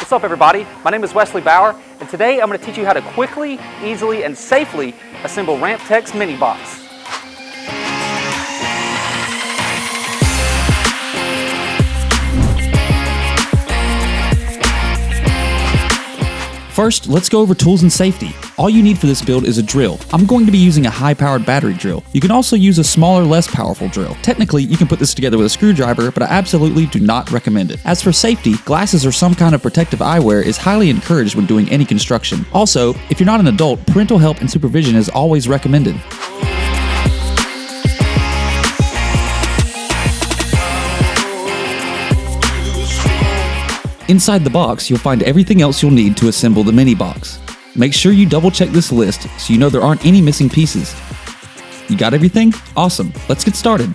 What's up everybody? My name is Wesley Bauer, and today I'm going to teach you how to quickly, easily, and safely assemble Ramptech's mini box. First, let's go over tools and safety. All you need for this build is a drill. I'm going to be using a high-powered battery drill. You can also use a smaller, less powerful drill. Technically, you can put this together with a screwdriver, but I absolutely do not recommend it. As for safety, glasses or some kind of protective eyewear is highly encouraged when doing any construction. Also, if you're not an adult, parental help and supervision is always recommended. Inside the box, you'll find everything else you'll need to assemble the mini box. Make sure you double check this list so you know there aren't any missing pieces. You got everything? Awesome, let's get started.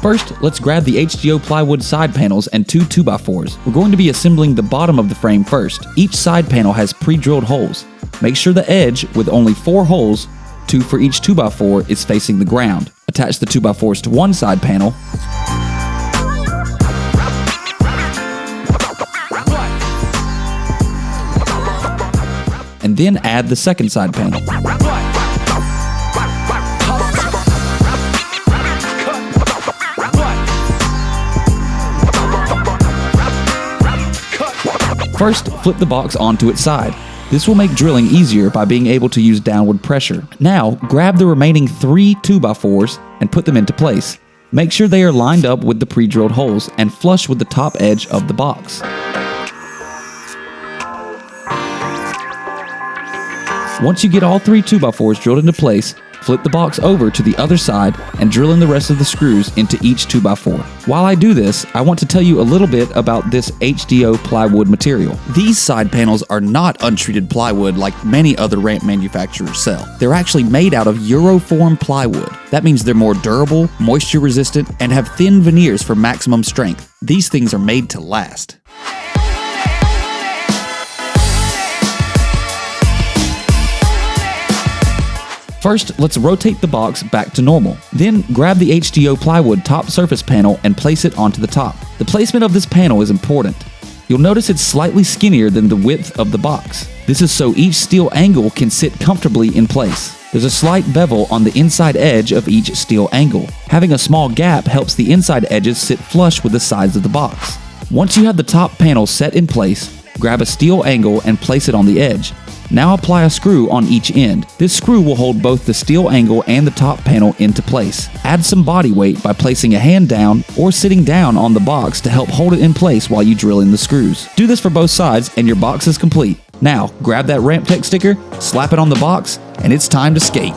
First, let's grab the HDO plywood side panels and two 2x4s. We're going to be assembling the bottom of the frame first. Each side panel has pre-drilled holes. Make sure the edge, with only 4 holes, 2 for each 2x4, is facing the ground. Attach the 2x4s to one side panel. And then add the second side panel. First, flip the box onto its side. This will make drilling easier by being able to use downward pressure. Now, grab the remaining 3 2x4s and put them into place. Make sure they are lined up with the pre-drilled holes and flush with the top edge of the box. Once you get all 3 2x4s drilled into place, flip the box over to the other side and drill in the rest of the screws into each 2x4. While I do this, I want to tell you a little bit about this HDO plywood material. These side panels are not untreated plywood like many other ramp manufacturers sell. They're actually made out of Euroform plywood. That means they're more durable, moisture resistant, and have thin veneers for maximum strength. These things are made to last. First, let's rotate the box back to normal. Then, grab the HDO plywood top surface panel and place it onto the top. The placement of this panel is important. You'll notice it's slightly skinnier than the width of the box. This is so each steel angle can sit comfortably in place. There's a slight bevel on the inside edge of each steel angle. Having a small gap helps the inside edges sit flush with the sides of the box. Once you have the top panel set in place, grab a steel angle and place it on the edge. Now apply a screw on each end. This screw will hold both the steel angle and the top panel into place. Add some body weight by placing a hand down or sitting down on the box to help hold it in place while you drill in the screws. Do this for both sides and your box is complete. Now, grab that Ramptech sticker, slap it on the box, and it's time to skate.